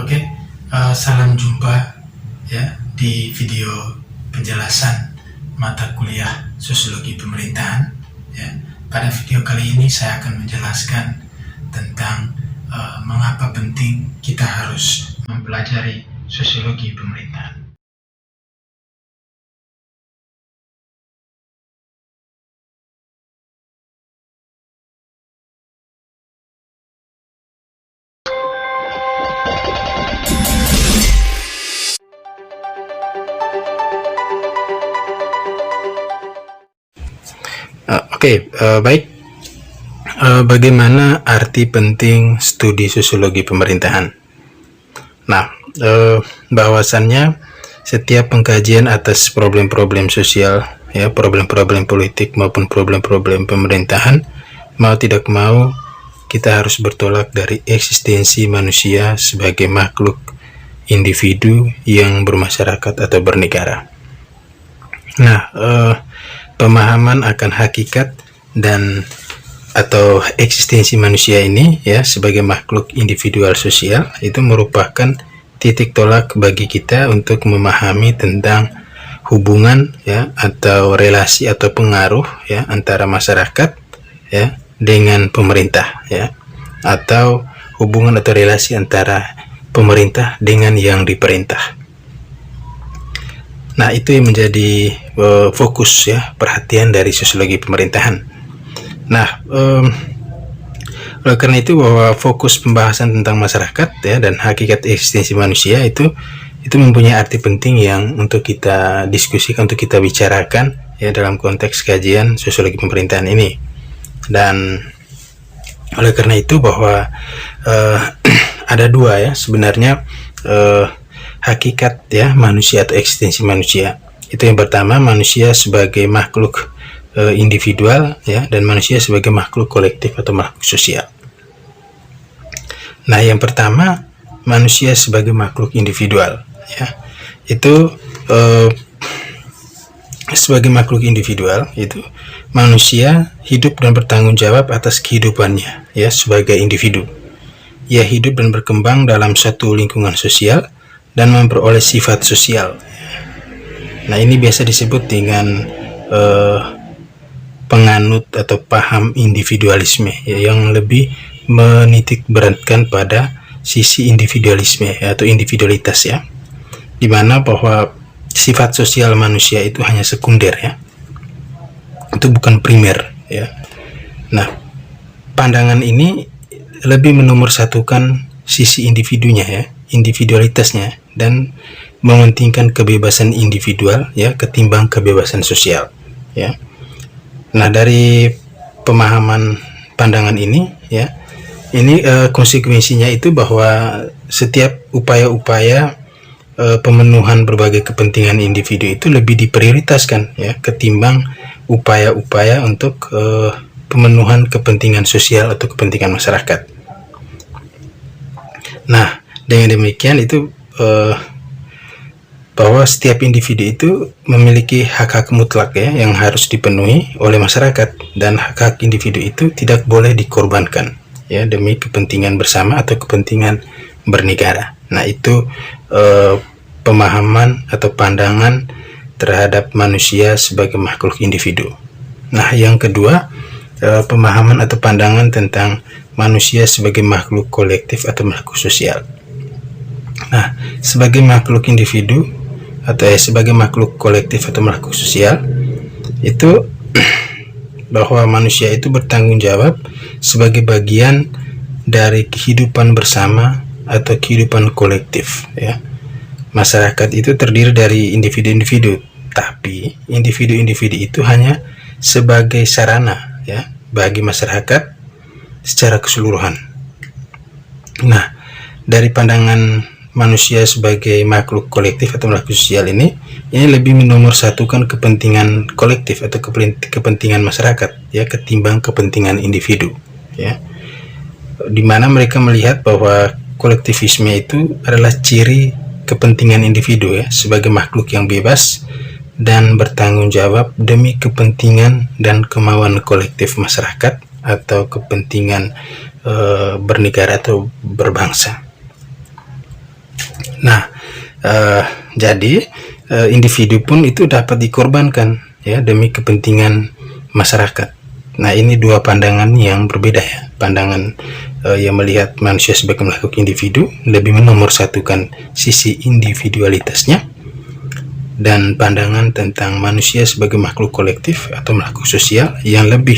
Oke, salam jumpa ya di video penjelasan mata kuliah Sosiologi Pemerintahan. Ya, pada video kali ini saya akan menjelaskan tentang mengapa penting kita harus mempelajari sosiologi pemerintahan. Baik. Bagaimana arti penting studi sosiologi pemerintahan? Nah, bahwasannya setiap pengkajian atas problem-problem sosial, ya, problem-problem politik maupun problem-problem pemerintahan, mau tidak mau kita harus bertolak dari eksistensi manusia sebagai makhluk individu yang bermasyarakat atau bernegara. Nah, pemahaman akan hakikat dan atau eksistensi manusia ini ya sebagai makhluk individual sosial itu merupakan titik tolak bagi kita untuk memahami tentang hubungan ya atau relasi atau pengaruh ya antara masyarakat ya dengan pemerintah ya, atau hubungan atau relasi antara pemerintah dengan yang diperintah. Nah, itu yang menjadi fokus ya perhatian dari sosiologi pemerintahan. Nah, oleh karena itu bahwa fokus pembahasan tentang masyarakat ya dan hakikat eksistensi manusia itu mempunyai arti penting yang untuk kita diskusikan, untuk kita bicarakan ya dalam konteks kajian sosiologi pemerintahan ini. Dan oleh karena itu bahwa ada dua ya sebenarnya hakikat ya manusia atau eksistensi manusia. Itu yang pertama, manusia sebagai makhluk individual ya, dan manusia sebagai makhluk kolektif atau makhluk sosial. Nah, yang pertama, manusia sebagai makhluk individual ya. Itu sebagai makhluk individual itu manusia hidup dan bertanggung jawab atas kehidupannya ya sebagai individu. Ia hidup dan berkembang dalam satu lingkungan sosial dan memperoleh sifat sosial. Nah, ini biasa disebut dengan penganut atau paham individualisme ya, yang lebih menitik beratkan pada sisi individualisme ya, atau individualitas ya, dimana bahwa sifat sosial manusia itu hanya sekunder ya, itu bukan primer ya. Nah, pandangan ini lebih menomorsatukan sisi individunya ya, individualitasnya, dan mementingkan kebebasan individual ya ketimbang kebebasan sosial ya. Nah, dari pemahaman pandangan ini ya, ini konsekuensinya itu bahwa setiap upaya-upaya pemenuhan berbagai kepentingan individu itu lebih diprioritaskan ya ketimbang upaya-upaya untuk pemenuhan kepentingan sosial atau kepentingan masyarakat. Nah, dengan demikian itu bahwa setiap individu itu memiliki hak-hak mutlak ya yang harus dipenuhi oleh masyarakat, dan hak-hak individu itu tidak boleh dikorbankan ya demi kepentingan bersama atau kepentingan bernegara. Nah, itu pemahaman atau pandangan terhadap manusia sebagai makhluk individu. Nah, yang kedua, pemahaman atau pandangan tentang manusia sebagai makhluk kolektif atau makhluk sosial. Nah, sebagai makhluk individu atau sebagai makhluk kolektif atau makhluk sosial itu bahwa manusia itu bertanggung jawab sebagai bagian dari kehidupan bersama atau kehidupan kolektif ya. Masyarakat itu terdiri dari individu-individu, tapi individu-individu itu hanya sebagai sarana ya bagi masyarakat secara keseluruhan. Nah, dari pandangan manusia sebagai makhluk kolektif atau makhluk sosial ini lebih menomorsatukan kepentingan kolektif atau kepentingan masyarakat ya ketimbang kepentingan individu ya, di mana mereka melihat bahwa kolektivisme itu adalah ciri kepentingan individu ya sebagai makhluk yang bebas dan bertanggung jawab demi kepentingan dan kemauan kolektif masyarakat atau kepentingan bernegara atau berbangsa. Nah, jadi individu pun itu dapat dikorbankan ya demi kepentingan masyarakat. Nah, ini dua pandangan yang berbeda ya. Pandangan yang melihat manusia sebagai makhluk individu lebih menomorsatukan sisi individualitasnya, dan pandangan tentang manusia sebagai makhluk kolektif atau makhluk sosial yang lebih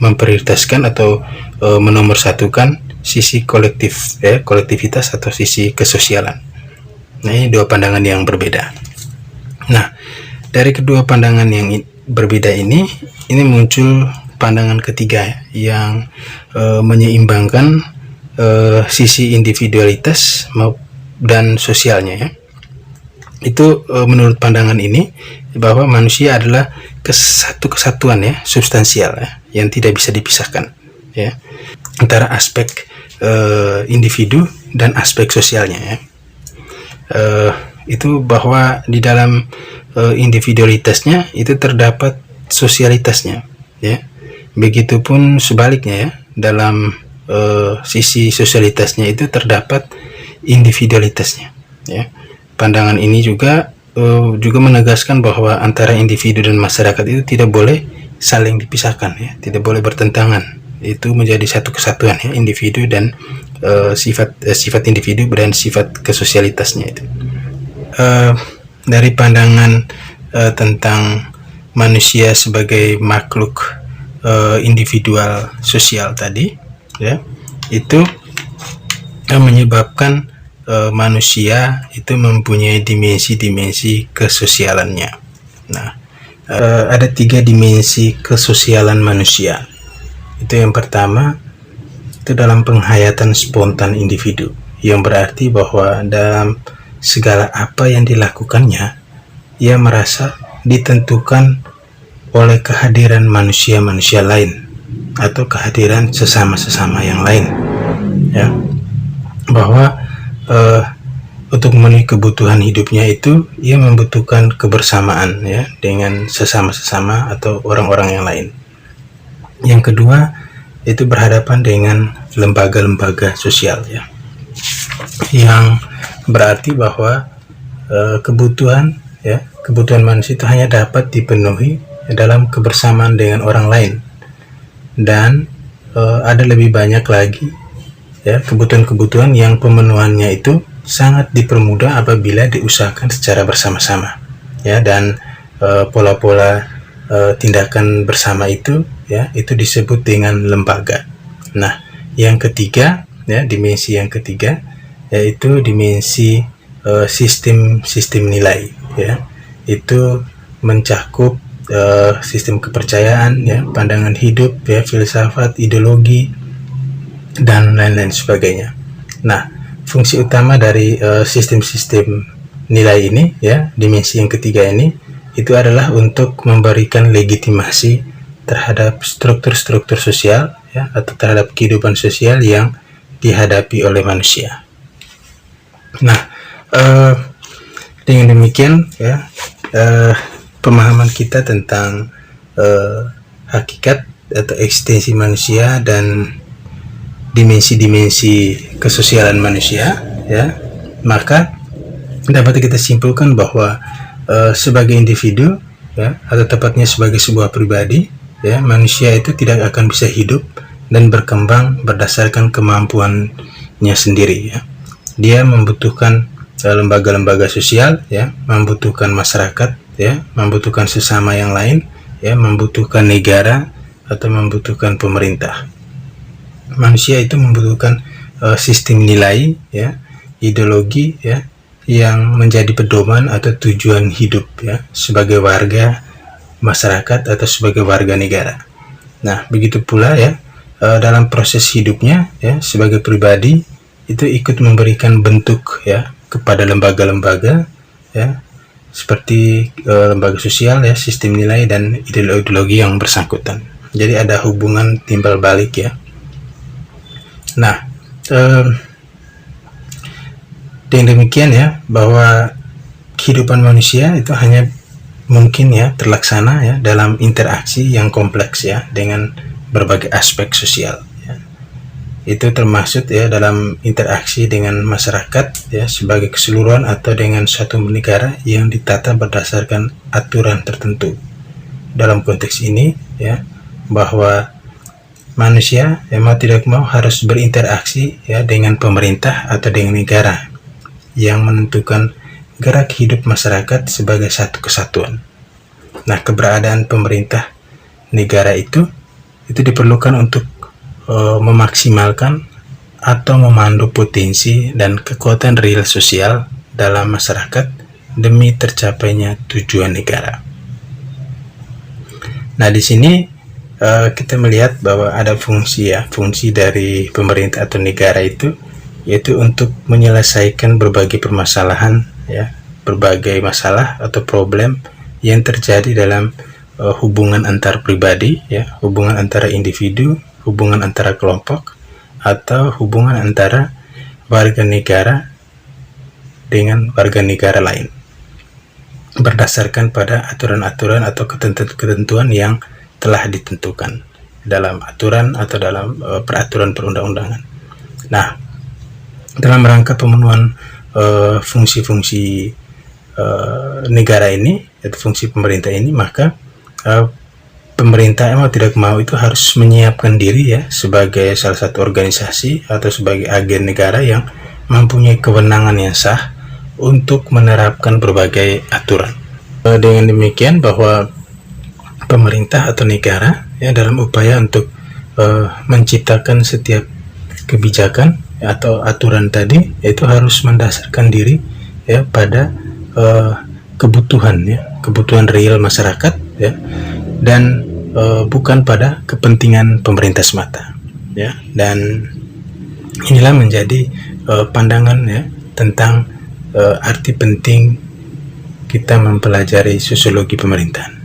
memprioritaskan atau menomorsatukan sisi kolektif ya, kolektivitas atau sisi kesosialan. Nah, ini dua pandangan yang berbeda. Nah, dari kedua pandangan yang berbeda ini muncul pandangan ketiga yang menyeimbangkan sisi individualitas dan sosialnya ya. Itu menurut pandangan ini bahwa manusia adalah satu kesatuan ya, substansial ya, yang tidak bisa dipisahkan ya, antara aspek individu dan aspek sosialnya ya. Itu bahwa di dalam individualitasnya itu terdapat sosialitasnya ya. Begitupun sebaliknya ya, dalam sisi sosialitasnya itu terdapat individualitasnya ya. Pandangan ini juga menegaskan bahwa antara individu dan masyarakat itu tidak boleh saling dipisahkan ya, tidak boleh bertentangan. Itu menjadi satu kesatuan ya, individu dan sifat individu dan sifat kesosialitasnya itu. Dari pandangan tentang manusia sebagai makhluk individual sosial tadi ya, itu menyebabkan manusia itu mempunyai dimensi-dimensi kesosialannya. Nah, ada 3 dimensi kesosialan manusia. Itu yang pertama, itu dalam penghayatan spontan individu, yang berarti bahwa dalam segala apa yang dilakukannya, ia merasa ditentukan oleh kehadiran manusia-manusia lain atau kehadiran sesama-sesama yang lain ya, bahwa untuk memenuhi kebutuhan hidupnya itu ia membutuhkan kebersamaan ya dengan sesama-sesama atau orang-orang yang lain. Yang kedua, itu berhadapan dengan lembaga-lembaga sosial ya, yang berarti bahwa kebutuhan manusia itu hanya dapat dipenuhi dalam kebersamaan dengan orang lain, dan ada lebih banyak lagi ya kebutuhan-kebutuhan yang pemenuhannya itu sangat dipermudah apabila diusahakan secara bersama-sama ya, dan pola-pola tindakan bersama itu ya, itu disebut dengan lembaga. Nah, yang ketiga ya, dimensi yang ketiga yaitu dimensi sistem nilai ya. Itu mencakup sistem kepercayaan ya, pandangan hidup ya, filsafat, ideologi dan lain-lain sebagainya. Nah, fungsi utama dari sistem-sistem nilai ini ya, dimensi yang ketiga ini, itu adalah untuk memberikan legitimasi terhadap struktur-struktur sosial ya, atau terhadap kehidupan sosial yang dihadapi oleh manusia. Nah, dengan demikian ya, pemahaman kita tentang hakikat atau eksistensi manusia dan dimensi-dimensi kesosialan manusia ya, maka dapat kita simpulkan bahwa sebagai individu ya, atau tepatnya sebagai sebuah pribadi ya, manusia itu tidak akan bisa hidup dan berkembang berdasarkan kemampuannya sendiri ya. Dia membutuhkan lembaga-lembaga sosial ya, membutuhkan masyarakat ya, membutuhkan sesama yang lain ya, membutuhkan negara atau membutuhkan pemerintah. Manusia itu membutuhkan sistem nilai ya, ideologi ya, yang menjadi pedoman atau tujuan hidup ya, sebagai warga masyarakat atau sebagai warga negara. Nah, begitu pula ya, dalam proses hidupnya ya, sebagai pribadi itu ikut memberikan bentuk ya kepada lembaga-lembaga ya, seperti lembaga sosial ya, sistem nilai dan ideologi yang bersangkutan. Jadi ada hubungan timbal balik ya. Nah, dengan demikian ya, bahwa kehidupan manusia itu hanya mungkin ya terlaksana ya dalam interaksi yang kompleks ya dengan berbagai aspek sosial ya. itu termasuk ya dalam interaksi dengan masyarakat ya sebagai keseluruhan atau dengan suatu negara yang ditata berdasarkan aturan tertentu. Dalam konteks ini ya, bahwa manusia ya mau tidak mau harus berinteraksi ya dengan pemerintah atau dengan negara yang menentukan gerak hidup masyarakat sebagai satu kesatuan. Nah, keberadaan pemerintah negara itu diperlukan untuk memaksimalkan atau memandu potensi dan kekuatan real sosial dalam masyarakat demi tercapainya tujuan negara. Nah, di sini kita melihat bahwa ada fungsi dari pemerintah atau negara itu, yaitu untuk menyelesaikan berbagai permasalahan ya, berbagai masalah atau problem yang terjadi dalam hubungan antar pribadi ya, hubungan antara individu, hubungan antara kelompok, atau hubungan antara warga negara dengan warga negara lain berdasarkan pada aturan-aturan atau ketentuan yang telah ditentukan dalam aturan atau dalam peraturan perundang-undangan. Nah, dalam rangka pemenuhan fungsi-fungsi negara ini, yaitu fungsi pemerintah ini, maka pemerintah mau tidak mau itu harus menyiapkan diri ya sebagai salah satu organisasi atau sebagai agen negara yang mempunyai kewenangan yang sah untuk menerapkan berbagai aturan. Dengan demikian bahwa pemerintah atau negara ya dalam upaya untuk menciptakan setiap kebijakan ya, atau aturan tadi, itu harus mendasarkan diri ya pada kebutuhan real masyarakat ya, dan bukan pada kepentingan pemerintah semata ya. Dan inilah menjadi pandangan ya tentang arti penting kita mempelajari sosiologi pemerintahan.